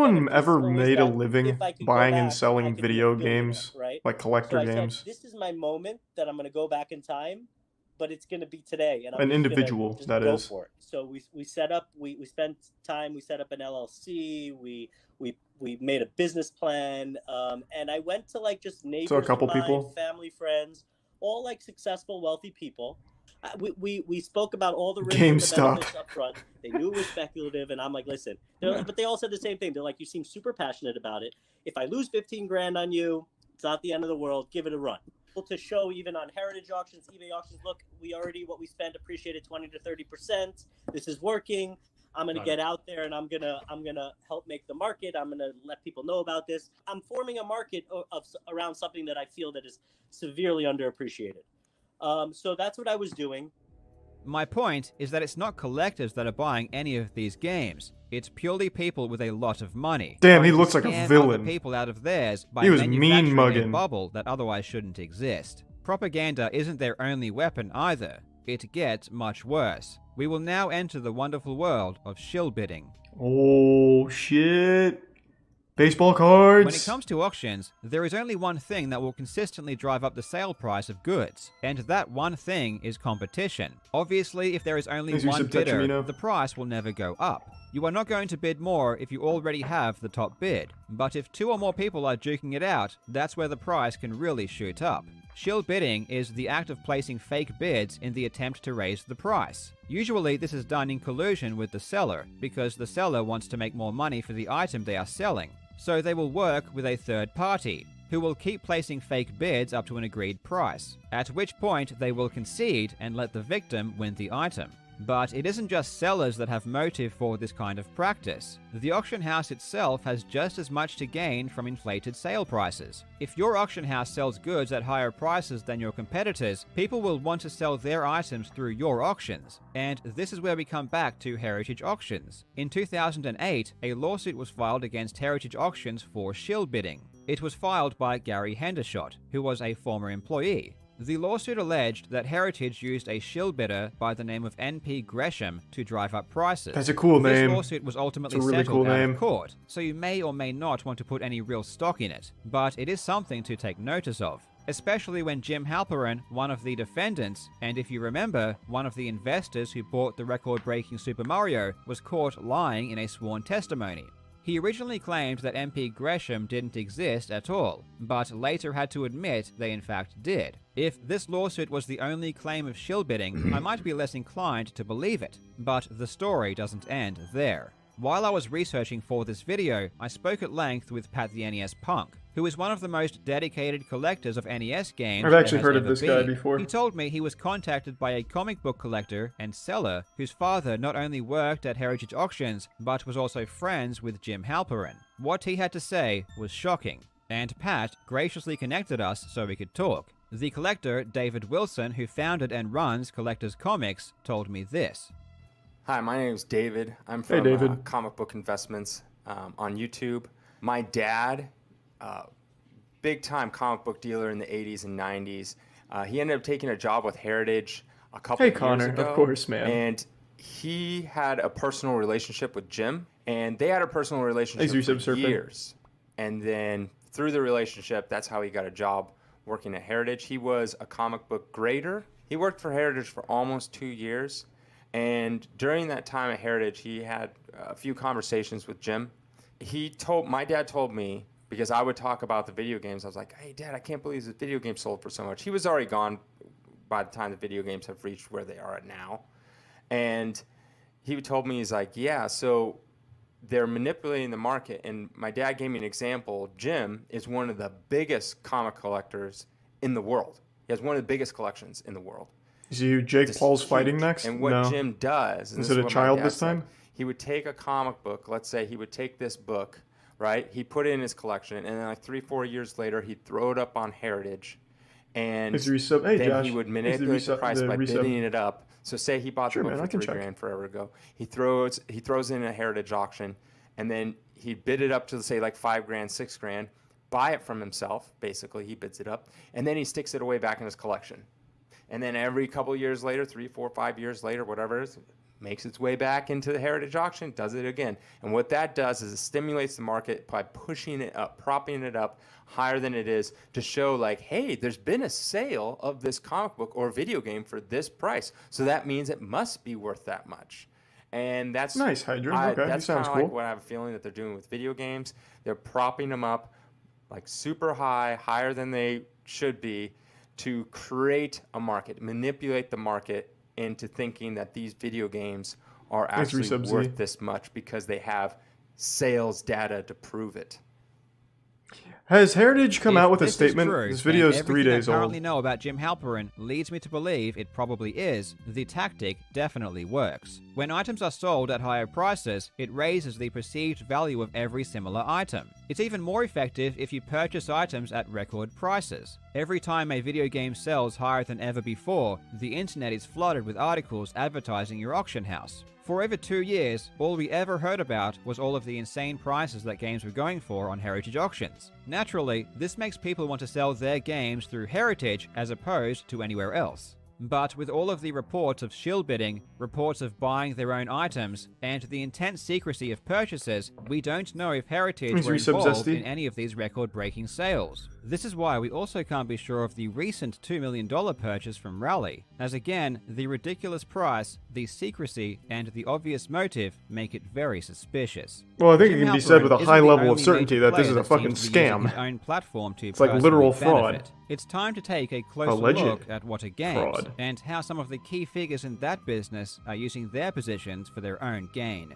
anyone benefits ever always made a that living if I could go buying and back, I selling could be a video billionaire, games, right? like So collector I said, games? this is my moment that I'm going to go back in time, but it's going to be today, and I'm An just going to individual, just that go is. for it. So we set up, we spent time, we set up an LLC, we made a business plan, and I went to like just So a neighbors of couple mine, people. family, friends, all like successful, wealthy people. We spoke about all the risks and the GameStop. benefits up front. They knew it was speculative, and I'm like, listen, but they all said the same thing. They're like, you seem super passionate about it. If I lose 15 grand on you, it's not the end of the world. Give it a run. To show even on heritage auctions, eBay auctions, look, we already what we spent appreciated 20 to 30%. This is working. I'm gonna get out there and I'm gonna help make the market. I'm gonna let people know about this. I'm forming a market of around something that I feel that is severely underappreciated. So that's what I was doing. My point is that it's not collectors that are buying any of these games. It's purely people with a lot of money Damn, he trying to looks like a scam other villain. people out of theirs by He was mean manufacturing a mugging. bubble that otherwise shouldn't exist. Propaganda isn't their only weapon either. It gets much worse. We will now enter the wonderful world of shill bidding. Oh, shit. Baseball cards. When it comes to auctions, there is only one thing that will consistently drive up the sale price of goods, and that one thing is competition. Obviously, if there is only Thanks, one Yusuf bidder, Tetramino. the price will never go up. You are not going to bid more if you already have the top bid, but if two or more people are duking it out, that's where the price can really shoot up. Shill bidding is the act of placing fake bids in the attempt to raise the price. Usually this is done in collusion with the seller, because the seller wants to make more money for the item they are selling. So they will work with a third party, who will keep placing fake bids up to an agreed price, at which point they will concede and let the victim win the item. But it isn't just sellers that have motive for this kind of practice. The auction house itself has just as much to gain from inflated sale prices. If your auction house sells goods at higher prices than your competitors, people will want to sell their items through your auctions. And this is where we come back to heritage auctions. In 2008, a lawsuit was filed against heritage auctions for shill bidding. It was filed by Gary Hendershot, who was a former employee. The lawsuit alleged that Heritage used a shill bidder by the name of N.P. Gresham to drive up prices. That's a cool name. This lawsuit was ultimately It's a really settled cool out name. of court, so you may or may not want to put any real stock in it, but it is something to take notice of. Especially when Jim Halperin, one of the defendants, and if you remember, one of the investors who bought the record-breaking Super Mario, was caught lying in a sworn testimony. He originally claimed that MP Gresham didn't exist at all, but later had to admit they in fact did. If this lawsuit was the only claim of shill bidding, I might be less inclined to believe it, but the story doesn't end there. While I was researching for this video, I spoke at length with Pat the NES Punk, who is one of the most dedicated collectors of NES games I've there actually has heard of ever this guy been. before. He told me he was contacted by a comic book collector and seller whose father not only worked at Heritage Auctions, but was also friends with Jim Halperin. What he had to say was shocking, and Pat graciously connected us so we could talk. The collector, David Wilson, who founded and runs Collectors Comics, told me this. Hi, my name is David. I'm Hey, from David. Comic Book Investments on YouTube. My dad, big time comic book dealer in the 80s and 90s. He ended up taking a job with Heritage a couple Hey, of Connor, years ago. of course, man. And he had a personal relationship with Jim, and they had a personal relationship Hey, Yusuf for Serpent. years. And then through the relationship, that's how he got a job working at Heritage. He was a comic book grader. He worked for Heritage for almost 2 years. And during that time at Heritage, he had a few conversations with Jim. My dad told me, because I would talk about the video games, I was like, hey, Dad, I can't believe this video game sold for so much. He was already gone by the time the video games have reached where they are at now. And he told me, he's like, yeah, so they're manipulating the market. And my dad gave me an example. Jim is one of the biggest comic collectors in the world. He has one of the biggest collections in the world. Is you Jake Just Paul's huge. fighting next? And what No. Jim does, and Is this it a what my child dad this said, time? he would take a comic book, let's say he would take this book, right? He'd put it in his collection, and then like 3-4 years later, he'd throw it up on Heritage, and Is the resub? Hey, then Josh. he would Is manipulate the price by resub? bidding it up. So say he bought Sure, the book man, I for can $3 check. grand forever ago. He throws in a Heritage auction, and then he bid it up to say like $5 grand, $6 grand, buy it from himself. Basically, he bids it up, and then he sticks it away back in his collection. And then every couple years later, 3, 4, 5 years later, whatever it is, makes its way back into the Heritage auction, does it again. And what that does is it stimulates the market by pushing it up, propping it up higher than it is to show like, hey, there's been a sale of this comic book or video game for this price. So that means it must be worth that much. And that's nice, Hydra. Okay, that's sounds kind of cool. like what I have a feeling that they're doing with video games. They're propping them up like super high, higher than they should be, to create a market, manipulate the market into thinking that these video games are actually worth this much because they have sales data to prove it. Has Heritage come If out with a this is statement? true, This video is then 3 everything days I old. currently know about Jim Halperin leads me to believe it probably is. The tactic definitely works. When items are sold at higher prices, it raises the perceived value of every similar item. It's even more effective if you purchase items at record prices. Every time a video game sells higher than ever before, the internet is flooded with articles advertising your auction house. For over 2 years, all we ever heard about was all of the insane prices that games were going for on Heritage auctions. Naturally, this makes people want to sell their games through Heritage as opposed to anywhere else. But with all of the reports of shield bidding, reports of buying their own items, and the intense secrecy of purchases, we don't know if Heritage Thanks, were Resub involved Zesty. in any of these record-breaking sales. This is why we also can't be sure of the recent $2 million purchase from Rally, as again, the ridiculous price, the secrecy, and the obvious motive make it very suspicious. Well, I think Jim it can be Halperin said with a isn't high the level of only certainty major that this player is a fucking seems to be using scam. his own platform to It's like personally literal fraud. benefit. It's time to take a closer Alleged look at What a Games fraud. and how some of the key figures in that business are using their positions for their own gain.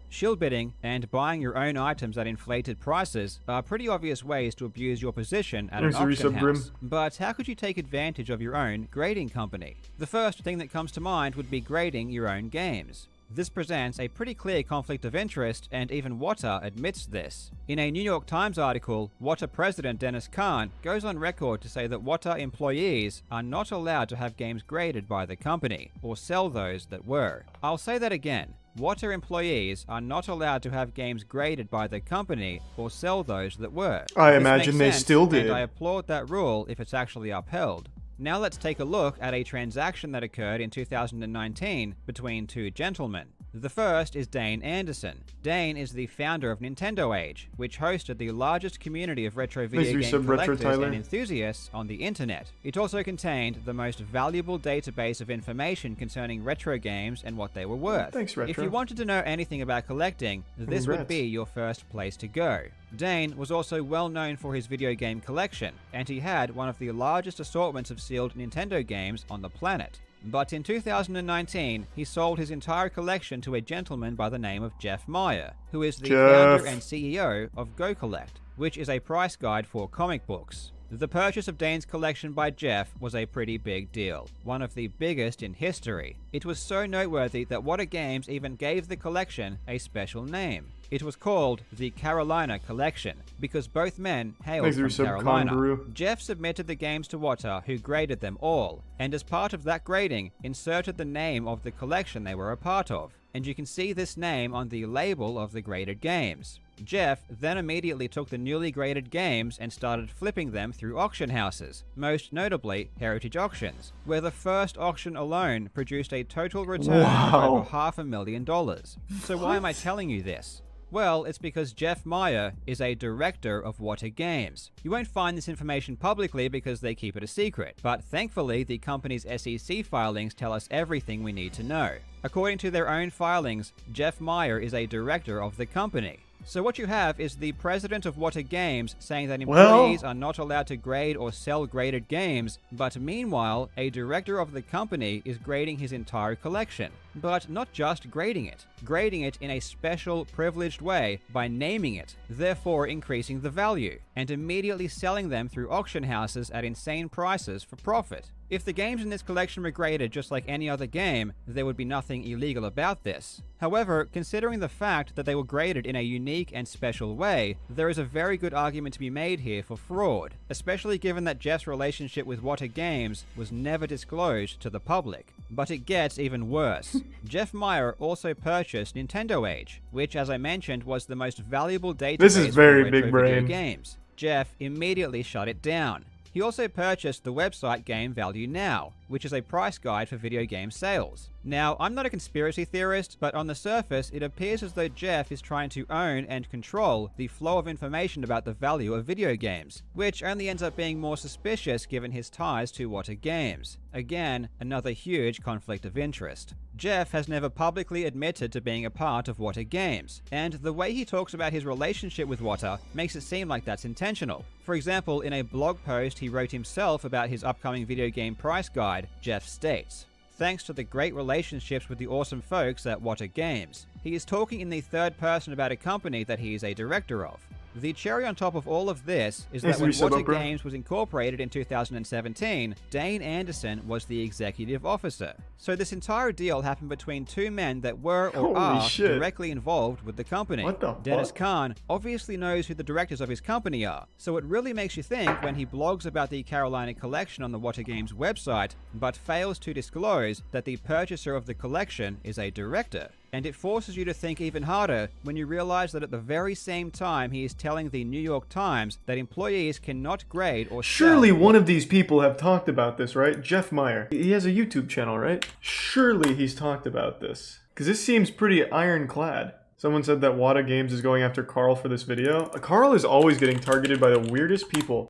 Shield bidding and buying your own items at inflated prices are pretty obvious ways to abuse your position at an Thanks, auction Resub Grim. house. But how could you take advantage of your own grading company? The first thing that comes to mind would be grading your own games. This presents a pretty clear conflict of interest, and even Wata admits this. In a New York Times article, Wata president Dennis Kahn goes on record to say that Wata employees are not allowed to have games graded by the company, or sell those that were. I'll say that again. Wata employees are not allowed to have games graded by the company or sell those that were. I This imagine makes they sense, still did. And I applaud that rule if it's actually upheld. Now let's take a look at a transaction that occurred in 2019 between two gentlemen. The first is Dane Anderson. Dane is the founder of Nintendo Age, which hosted the largest community of retro video Thanks, game Resub Retro collectors Tyler. and enthusiasts on the internet. It also contained the most valuable database of information concerning retro games and what they were worth. Thanks, Retro. If you wanted to know anything about collecting, this would Congrats. be your first place to go. Dane was also well known for his video game collection, and he had one of the largest assortments of sealed Nintendo games on the planet. But in 2019, he sold his entire collection to a gentleman by the name of Jeff Meyer, who is the founder and CEO of GoCollect, which is a price guide for comic books. The purchase of Dane's collection by Jeff was a pretty big deal, one of the biggest in history. It was so noteworthy that What a Games even gave the collection a special name. It was called the Carolina Collection, because both men hailed Thanks, from Resub Carolina. Conbrew. Jeff submitted the games to Wata, who graded them all, and as part of that grading, inserted the name of the collection they were a part of. And you can see this name on the label of the graded games. Jeff then immediately took the newly graded games and started flipping them through auction houses, most notably Heritage Auctions, where the first auction alone produced a total return of Wow. over $500,000. So why am I telling you this? Well, it's because Jeff Meyer is a director of What a Games. You won't find this information publicly because they keep it a secret, but thankfully the company's SEC filings tell us everything we need to know. According to their own filings, Jeff Meyer is a director of the company. So what you have is the president of What a Games saying that employees are not allowed to grade or sell graded games, but meanwhile, a director of the company is grading his entire collection. But not just grading it in a special, privileged way by naming it, therefore increasing the value, and immediately selling them through auction houses at insane prices for profit. If the games in this collection were graded just like any other game, there would be nothing illegal about this. However, considering the fact that they were graded in a unique and special way, there is a very good argument to be made here for fraud, especially given that Jeff's relationship with What a Games was never disclosed to the public. But it gets even worse. Jeff Meyer also purchased Nintendo Age, which, as I mentioned, was the most valuable database This is very for big retro video brain. games. Jeff immediately shut it down. He also purchased the website Game Value Now, which is a price guide for video game sales. Now, I'm not a conspiracy theorist, but on the surface, it appears as though Jeff is trying to own and control the flow of information about the value of video games, which only ends up being more suspicious given his ties to Wata Games. Again, another huge conflict of interest. Jeff has never publicly admitted to being a part of Wata Games, and the way he talks about his relationship with Wata makes it seem like that's intentional. For example, in a blog post he wrote himself about his upcoming video game price guide, Jeff states, "Thanks to the great relationships with the awesome folks at Wata Games." He is talking in the third person about a company that he is a director of. The cherry on top of all of this is that when Wata Games was incorporated in 2017, Dane Anderson was the executive officer. So this entire deal happened between two men that were or are directly involved with the company. What the Dennis fuck? Kahn obviously knows who the directors of his company are, so it really makes you think when he blogs about the Carolina collection on the Wata Games website, but fails to disclose that the purchaser of the collection is a director. And it forces you to think even harder when you realize that at the very same time he is telling the New York Times that employees cannot grade or Surely sell. one of these people have talked about this, right? Jeff Meyer. He has a YouTube channel, right? Surely he's talked about this. Because this seems pretty ironclad. Someone said that Wata Games is going after Carl for this video. Carl is always getting targeted by the weirdest people.